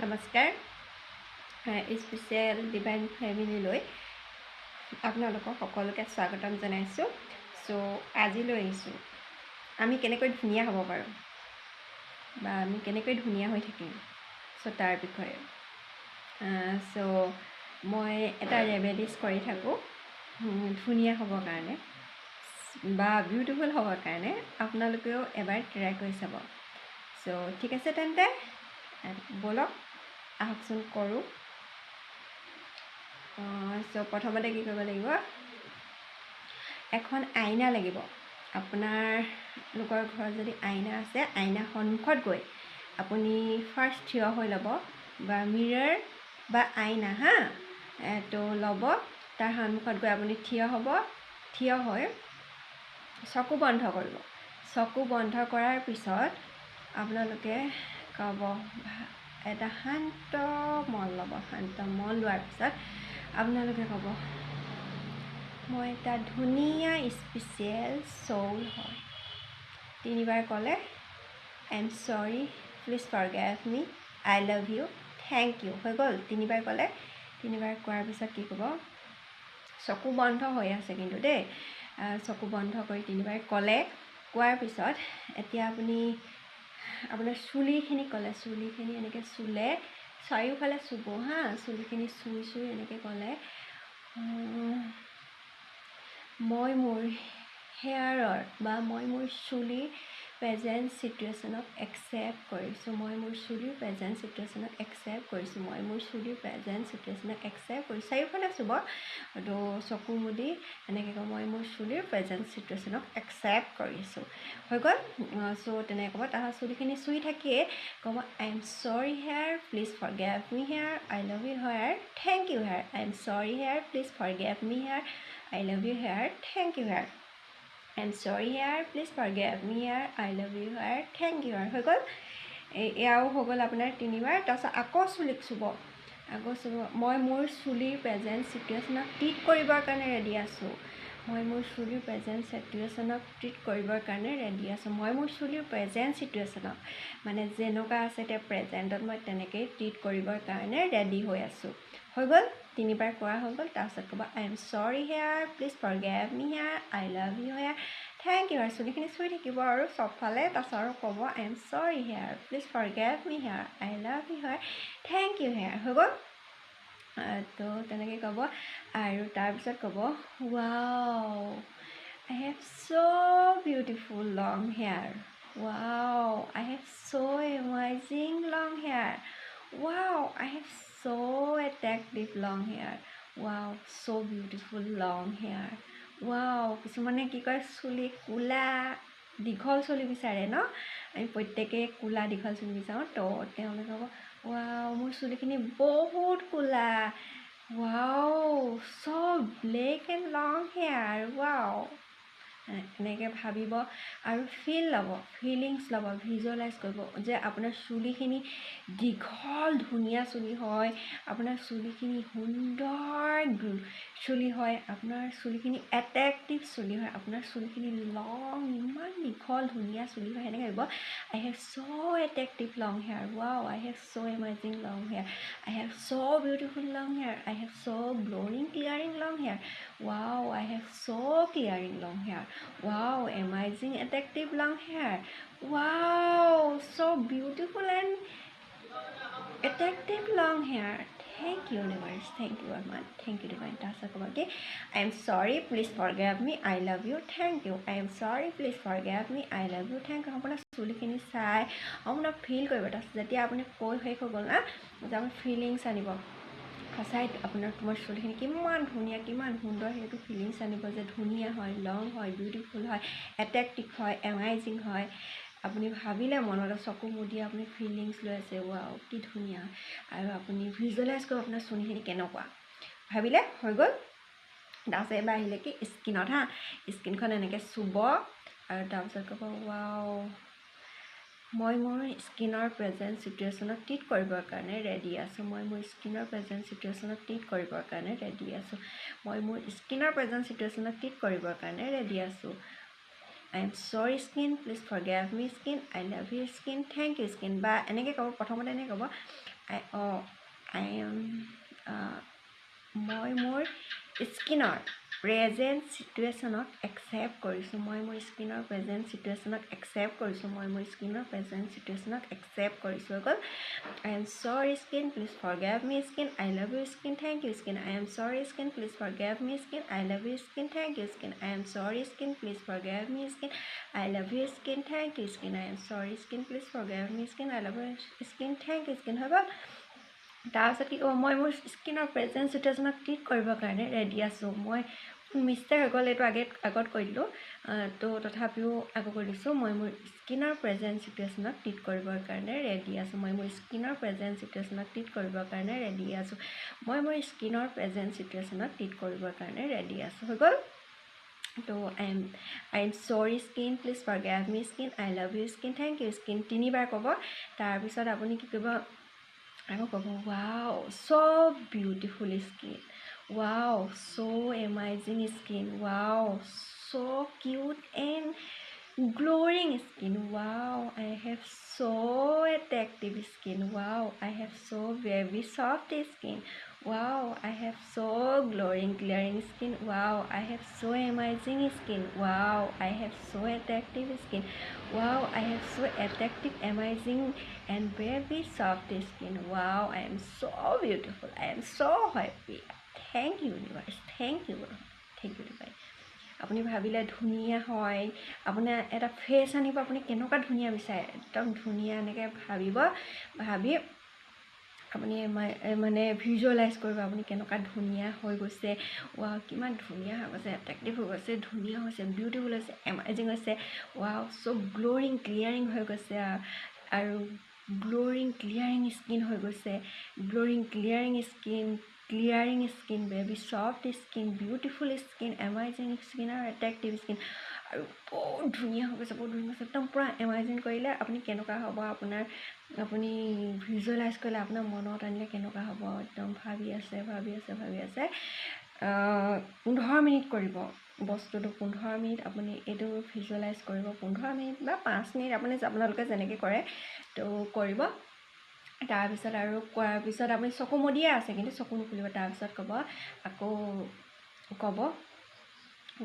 নমস্কাৰ special divine ফেমিলিলৈ আপোনালোকক সকলোকে স্বাগতম জনাইছোঁ। চ' আজিলৈ আহিছোঁ আমি কেনেকৈ ধুনীয়া হ'ব পাৰোঁ বা আমি কেনেকৈ ধুনীয়া হৈ থাকিম। চ' তাৰ বিষয়ে মই এটা ৰেমেডিজ কৰি থাকোঁ ধুনীয়া হ'বৰ কাৰণে বা বিউটিফুল হ'বৰ কাৰণে। আপোনালোকেও এবাৰ ট্ৰাই কৰি চাব। চ' ঠিক আছে তেন্তে ব'লক আহকচোন কৰোঁ। চ' প্ৰথমতে কি কৰিব লাগিব, এখন আইনা লাগিব। আপোনালোকৰ ঘৰত যদি আইনা আছে, আইনা সন্মুখত গৈ আপুনি ফাৰ্ষ্ট থিয় হৈ ল'ব বা মিৰৰ বা আইনা তো ল'ব। তাৰ সন্মুখত গৈ আপুনি থিয় হ'ব। থিয় হৈ চকু বন্ধ কৰিব। চকু বন্ধ কৰাৰ পিছত আপোনালোকে ক'ব, এটা শান্ত মন ল'ব। শান্ত মন লোৱাৰ পিছত আপোনালোকে ক'ব, মই এটা ধুনীয়া স্পেচিয়েল চ'ল হয়। তিনিবাৰ ক'লে I am sorry, please forgive me, I love you, thank you হৈ গ'ল। তিনিবাৰ ক'লে। তিনিবাৰ কোৱাৰ পিছত কি ক'ব, চকু বন্ধ হৈ আছে কিন্তু দেই। চকু বন্ধ কৰি তিনিবাৰ ক'লে। কোৱাৰ পিছত এতিয়া আপুনি আপোনাৰ চুলিখিনি ক'লে, চুলিখিনি এনেকৈ চুলে, চাৰিওফালে চুব চুলিখিনি চুই এনেকৈ ক'লে, মই মোৰ হেয়াৰৰ বা মই মোৰ চুলিৰ প্ৰেজেণ্ট চিটুৱেশ্যনক একচেপ্ট কৰিছোঁ। মই মোৰ চুলিৰ প্ৰেজেণ্ট চিটুৱেশ্যনক একচেপ্ট কৰিছোঁ। মই মোৰ চুলিৰ প্ৰেজেণ্ট চিটুৱেশ্যনক একচেপ্ট কৰিছোঁ। চাৰিওফালে চুব তো চকু মুদি এনেকৈ ক'ব, মই মোৰ চুলিৰ প্ৰেজেণ্ট চিটুৱেশ্যনক একচেপ্ট কৰিছোঁ। হৈ গ'ল। চ' তেনেকৈ ক'ব। তাৰপিছত চুলিখিনি চুই থাকিয়ে ক'ব, I am sorry hair, please forgive me hair, I love you hair, thank you hair. I am sorry hair, please forgive me hair, I love you hair, thank you hair. I am sorry hair, please forgive me hair, I love you hair, thank you hair. হৈ গ'ল। এয়াও হৈ গ'ল আপোনাৰ তিনিবাৰ। তাৰপিছত আকৌ চুলিক চুব। আকৌ চুব, মই মোৰ চুলিৰ প্ৰেজেণ্ট চিটুৱেশ্যনক ট্ৰিট কৰিবৰ কাৰণে ৰেডি আছোঁ। মই মোৰ চুলিৰ প্ৰেজেণ্ট চিটুৱেশ্যনক ট্ৰিট কৰিবৰ কাৰণে ৰেডি আছোঁ। মই মোৰ চুলিৰ প্ৰেজেণ্ট চিটুৱেশ্যনক মানে যেনেকুৱা আছে এতিয়া প্ৰেজেণ্টত মই তেনেকেই ট্ৰিট কৰিবৰ কাৰণে ৰেডি হৈ আছোঁ। হৈ গ'ল। তিনিবাৰ কৰা হৈ গ'ল। তাৰপিছত ক'ব, I am sorry hair, please forgive me hair, I love you hair, thank you hair. চুলিখিনি চুই থাকিব আৰু চবফালে। তাৰপিছত আৰু ক'ব, I am sorry hair, please forgive me hair, I love you hair, thank you hair. হৈ গ'ল। তো তেনেকৈ ক'ব। আৰু তাৰপিছত ক'ব, wow, I have so beautiful long hair. Wow, I have so amazing long hair. Wow, I have so attractive long hair. Wow, so beautiful long hair. Wow, কিছুমানে কি কয়, চুলি ক'লা দীঘল চুলি বিচাৰে ন। আমি প্ৰত্যেকেই ক'লা দীঘল চুলি বিচাৰোঁ। তো তেওঁলোকে ক'ব, ৱাও, মোৰ চুলিখিনি বহুত ক'লা। Wow, so black and long hair. Wow, এনেকৈ ভাবিব আৰু ফিল ল'ব, ফিলিংছ ল'ব, ভিজুৱেলাইজ কৰিব যে আপোনাৰ চুলিখিনি দীঘল ধুনীয়া চুলি হয়, আপোনাৰ চুলিখিনি সুন্দৰ চুলি হয়, আপোনাৰ চুলিখিনি এট্ৰেক্টিভ চুলি হয়, আপোনাৰ চুলিখিনি লং, ইমান দীঘল ধুনীয়া চুলি হয়। সেনেকৈ ভাবিব, I have so' attractive long hair. Wow, I have so' amazing long hair, I have so' beautiful long hair, I have so' glowing clearing long hair. Wow, I have so' clearing long hair. Wow, amazing, attractive long hair. Wow, so beautiful and attractive long hair. Thank you, universe. Thank you, Arman. Thank you, divine. Tasa ko bagi. I am sorry. Please forgive me. I love you. Thank you. I am sorry. Please forgive me. I love you. Thank you. আপোনাৰ চুলিখিনি চাই আপোনাৰ feel কৰিব। তাৰপিছত যেতিয়া আপুনি কৈ শেষ হৈ গ'ল তেতিয়া আপুনি ফিলিংছ আনিব। সঁচাই আপোনাৰ তোমাৰ চুলিখিনি কিমান ধুনীয়া, কিমান সুন্দৰ, সেইটো ফিলিংছ আনিব যে ধুনীয়া হয়, লং হয়, বিউটিফুল হয়, এট্ৰেক্টিভ হয়, এমাইজিং হয়। আপুনি ভাবিলে মনতে চকু মুদি আপুনি ফিলিংছ লৈ আছে, ৱাও কি ধুনীয়া। আৰু আপুনি ভিজুৱেলাইজ কৰিব আপোনাৰ চুলিখিনি কেনেকুৱা। ভাবিলে হৈ গ'ল। তাৰপিছত এবাৰ আহিলে কি স্কিনত স্কিনখন এনেকৈ চুব আৰু তাৰপিছত ক'ব, ৱাও, মই মোৰ স্কিনৰ প্ৰেজেণ্ট চিটুৱেশ্যনক ট্ৰিট কৰিবৰ কাৰণে ৰেডি আছোঁ। মই মোৰ স্কিনৰ প্ৰেজেণ্ট চিটুৱেশ্যনক ট্ৰিট কৰিবৰ কাৰণে ৰেডি আছোঁ। মই মোৰ স্কিনৰ প্ৰেজেণ্ট চিটুৱেশ্যনক ট্ৰিট কৰিবৰ কাৰণে ৰেডি আছোঁ। I am sorry skin, please forgive me skin, I love you skin, thank you skin. বা এনেকৈ ক'ব। প্ৰথমতে এনেকৈ ক'ব, I am মই মোৰ স্কিনৰ প্ৰেজেণ্ট চিটুৱেশ্যনক একচেপ্ট কৰিছোঁ মই মোৰ স্কিনৰ প্ৰেজেণ্ট চিটুৱেশ্যনক একচেপ্ট কৰিছোঁ মই মোৰ স্কিনৰ প্ৰেজেণ্ট চিটুৱেশ্যনক একচেপ্ট কৰিছোঁ হৈ গ'ল I am sorry skin please forgive me skin I love you skin thank you skin I am sorry skin please forgive me skin I love you skin thank you skin I am sorry skin please forgive me skin I love you skin thank you skin I am sorry skin please forgive me skin I love you skin thank you skin হৈ গ'ল তাৰপিছত কি ক'ব মই মোৰ স্কিনৰ present চিটুৱেশ্যনক treat কৰিবৰ কাৰণে ৰেডি আছোঁ মই মিষ্টেক হৈ গ'ল এইটো আগত কৈ দিলোঁ তো তথাপিও আকৌ কৈ দিছোঁ মই মোৰ স্কিনৰ প্ৰেজেণ্ট চিটুৱেশ্যনক ট্ৰিট কৰিবৰ কাৰণে ৰেডি আছোঁ মই মোৰ স্কিনৰ প্ৰেজেণ্ট চিটুৱেশ্যনক ট্ৰিট কৰিবৰ কাৰণে ৰেডি আছোঁ মই মোৰ স্কিনৰ প্ৰেজেণ্ট চিটুৱেশ্যনক ট্ৰিট কৰিবৰ কাৰণে ৰেডি আছোঁ হৈ গ'ল তো I am sorry skin please forgive me skin I love you skin thank you skin তিনিবাৰ ক'ব তাৰপিছত আপুনি কি কৰিব আকৌ ক'ব wow so beautiful skin wow so amazing skin wow so cute and glowing skin wow I have so attractive skin wow I have so very soft skin wow I have so glowing clearing skin wow I have so amazing skin wow I have so attractive skin wow I have so attractive amazing and very soft skin wow I am so beautiful I am so happy thank you universe thank you divine আপুনি ভাবিলে ধুনীয়া হয় আপোনাৰ এটা face আনিব আপুনি কেনেকুৱা ধুনীয়া বিচাৰে একদম ধুনীয়া এনেকৈ ভাবি আপুনি মানে ভিজুৱেলাইজ কৰিব আপুনি কেনেকুৱা ধুনীয়া হৈ গৈছে ৱাও কিমান ধুনীয়া হৈ গৈছে এট্ৰেক্টিভ হৈ গৈছে ধুনীয়া হৈছে বিউটিফুল হৈছে এমাজিং হৈছে ৱাও চ' গ্ল'ৰিং ক্লিয়াৰিং হৈ গৈছে আৰু গ্ল'ৰিং ক্লিয়াৰিং স্কিন হৈ গৈছে glowing clearing skin baby soft skin beautiful skin amazing skin আৰু এট্ৰেক্টিভ স্কিন আৰু বহুত ধুনীয়া হৈ গৈছে একদম পূৰা এমাজিং কৰিলে আপুনি কেনেকুৱা হ'ব আপুনি ভিজুৱেলাইজ কৰিলে আপোনাৰ মনত আনিলে কেনেকুৱা হ'ব একদম ভাবি আছে 15 মিনিট কৰিব বস্তুটো 15 মিনিট আপুনি এইটো ভিজুৱেলাইজ কৰিব 15 মিনিট বা 5 মিনিট আপোনালোকে যেনেকৈ কৰে তো কৰিব তাৰপিছত আৰু কৰাৰ পিছত আপুনি চকু মুদিয়ে আছে কিন্তু চকু নুখুলিব তাৰপিছত ক'ব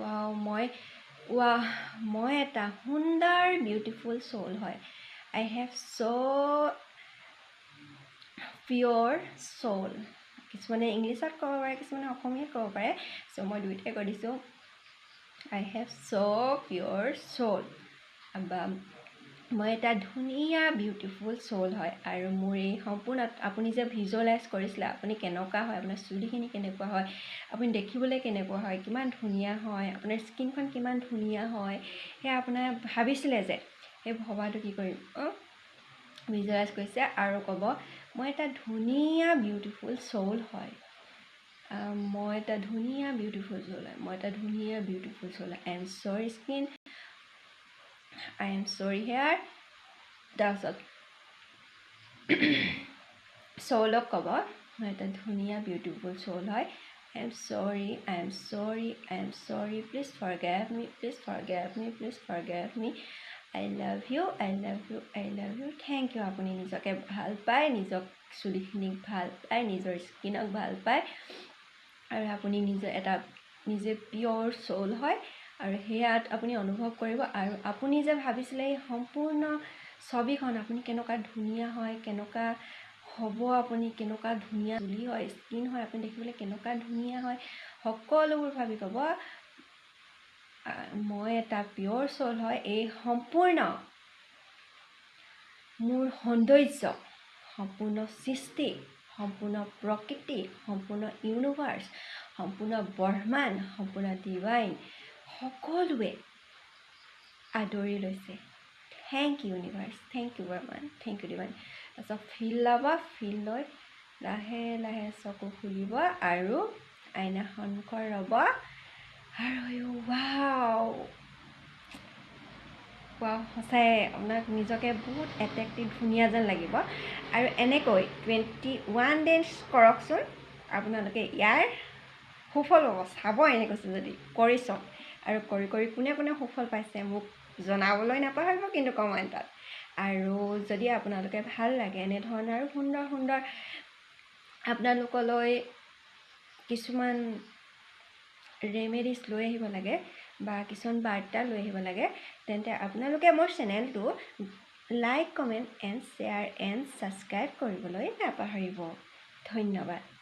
ৱাও মই এটা সুন্দৰ বিউটিফুল সোল হয় I have so pure soul কিছুমানে ইংলিছত ক'ব পাৰে কিছুমানে অসমীয়াত ক'ব পাৰে চ' মই দুইটাই কৈ দিছোঁ I have so pure soul বা মই এটা ধুনীয়া বিউটিফুল সোল হয় আৰু মোৰ এই সম্পূৰ্ণ আপুনি যে ভিজুৱেলাইজ কৰিছিলে আপুনি কেনেকুৱা হয় আপোনাৰ চুলিখিনি কেনেকুৱা হয় আপুনি দেখিবলৈ কেনেকুৱা হয় কিমান ধুনীয়া হয় আপোনাৰ স্কিনখন কিমান ধুনীয়া হয় সেয়া আপোনাৰ ভাবিছিলে যে সেই ভবাটো কি কৰিম ভিজুৱেলাইজ কৰিছে আৰু ক'ব মই এটা ধুনীয়া বিউটিফুল সোল হয় মই এটা ধুনীয়া বিউটিফুল সোল হয় I am sorry skin I am sorry hair তাৰপিছত সোলক ক'ব মই এটা ধুনীয়া বিউটিফুল সোল হয় I am sorry please forgive me I love you thank you আপুনি নিজকে ভাল পায় নিজক চুলিখিনিক ভাল পায় নিজৰ স্কিনক ভাল পায় আৰু আপুনি নিজে পিয়ৰ সোল হয় আৰু সেয়াত আপুনি অনুভৱ কৰিব আৰু আপুনি যে ভাবিছিলে এই সম্পূৰ্ণ ছবিখন আপুনি কেনেকুৱা ধুনীয়া হয় কেনেকুৱা হ'ব আপুনি কেনেকুৱা ধুনীয়া চুলি হয় স্কিন হয় আপুনি দেখিবলৈ কেনেকুৱা ধুনীয়া হয় সকলোবোৰ ভাবি ক'ব মই এটা পিয়ৰ সোল হয় এই সম্পূৰ্ণ মোৰ সৌন্দৰ্য সম্পূৰ্ণ সৃষ্টি সম্পূৰ্ণ প্ৰকৃতি সম্পূৰ্ণ ইউনিভাৰ্ছ সম্পূৰ্ণ ব্ৰহ্মাণ্ড সম্পূৰ্ণ ডিভাইন সকলোৱে আদৰি লৈছে thank you universe thank you ব্ৰহ্মাণ্ড থ্যাংক ইউ ডিভাইন তাৰপিছত ফিল লৈ লাহে চকু খুলিব আৰু আইনা সন্মুখত ৰ'ব আৰু ৱাও সঁচাই আপোনাক নিজকে বহুত এট্ৰেক্টিভ ধুনীয়া যেন লাগিব আৰু এনেকৈ 21 ডেজ কৰকচোন আপোনালোকে ইয়াৰ সুফল হ'ব চাব এনে কৈছে যদি কৰি চাওক আৰু কৰি কোনে সুফল পাইছে মোক জনাবলৈ নাপাহৰিব কিন্তু কমেণ্টত আৰু যদি আপোনালোকে ভাল লাগে এনেধৰণৰ আৰু সুন্দৰ সুন্দৰ আপোনালোকলৈ কিছুমান ৰেমেডিজ লৈ আহিব লাগে বা কিছুমান বাৰ্তা লৈ আহিব লাগে, তেন্তে আপোনালোকে মোৰ চেনেলটো like, comment and share and subscribe কৰিবলৈ নাপাহৰিব। ধন্যবাদ।